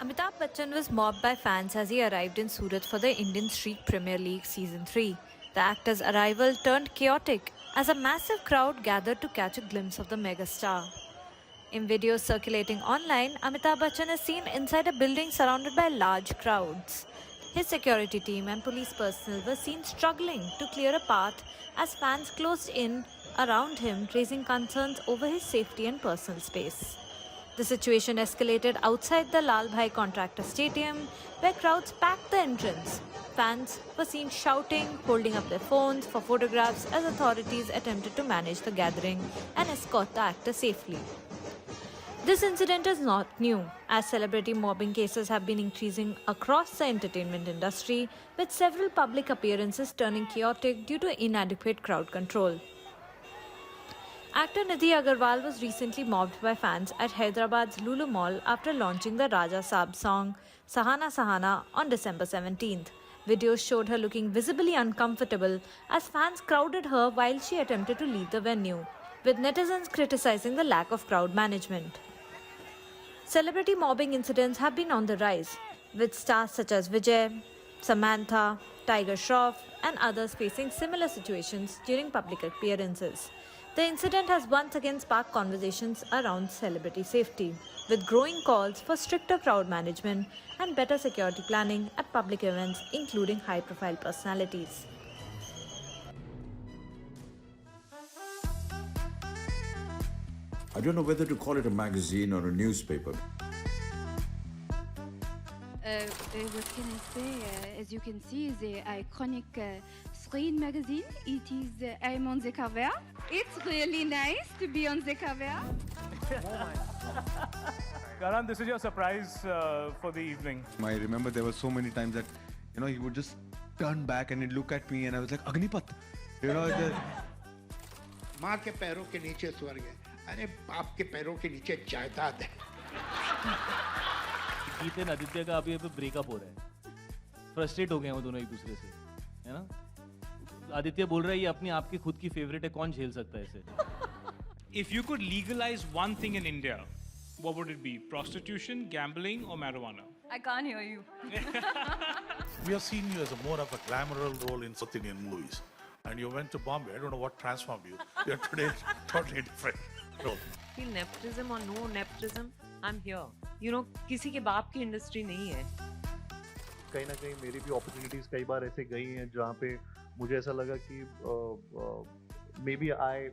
Amitabh Bachchan was mobbed by fans as he arrived in Surat for the Indian Street Premier League Season 3. The actor's arrival turned chaotic as a massive crowd gathered to catch a glimpse of the megastar. In videos circulating online, Amitabh Bachchan is seen inside a building surrounded by large crowds. His security team and police personnel were seen struggling to clear a path as fans closed in around him, raising concerns over his safety and personal space. The situation escalated outside the Lal Bhai Contractor Stadium, where crowds packed the entrance. Fans were seen shouting, holding up their phones for photographs as authorities attempted to manage the gathering and escort the actor safely. This incident is not new, as celebrity mobbing cases have been increasing across the entertainment industry, with several public appearances turning chaotic due to inadequate crowd control. Actor Nidhi Agarwal was recently mobbed by fans at Hyderabad's Lulu Mall after launching the Raja Saab song Sahana Sahana on December 17th. Videos showed her looking visibly uncomfortable as fans crowded her while she attempted to leave the venue, with netizens criticizing the lack of crowd management. Celebrity mobbing incidents have been on the rise, with stars such as Vijay, Samantha, Tiger Shroff, and others facing similar situations during public appearances. The incident has once again sparked conversations around celebrity safety, with growing calls for stricter crowd management and better security planning at public events, including high-profile personalities. I don't know whether to call it a magazine or a newspaper. What can I say? As you can see, the iconic screen magazine. It is I'm on the cover. It's really nice to be on the cover. Karan, this is your surprise for the evening. I remember there were so many times that, he would just turn back and he'd look at me and I was like, Agnipat. माँ के पैरों के नीचे स्वर्ग है, अरे बाप के पैरों के नीचे जायदाद है। गीत एंड आदित्य का अभी ब्रेकअप हो रहा है, फ्रस्ट्रेट हो गए हैं वो दोनों एक दूसरे से, है ना? आदित्य बोल रहा है ये अपनी आपकी खुद की फेवरेट है, कौन झेल सकता है इसे? If you could legalize one thing in India, what would it be? Prostitution, gambling, or marijuana? I can't hear you. We have seen you as a more of a glamorous role in South Indian movies. And you went to Bombay. I don't know what transformed you. You're today totally different role. Feel nepotism or no nepotism, I'm here. You know, किसी के बाप की industry नहीं है. कहीं ना कहीं मेरी भी अपॉर्चुनिटीज कई बार ऐसे गई हैं जहाँ पे मुझे ऐसा लगा कि maybe I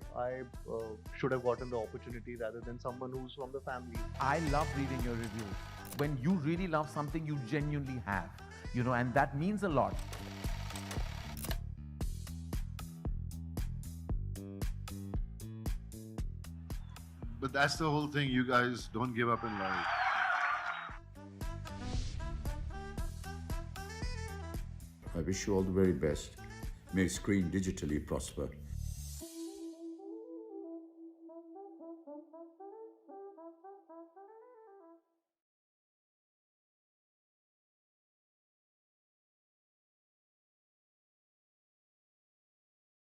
should have gotten the opportunity rather than someone who's from the family. I love reading your reviews. When you really love something, you genuinely have, and that means a lot. But that's the whole thing. You guys don't give up in life. I wish you all the very best. May Screen digitally prosper.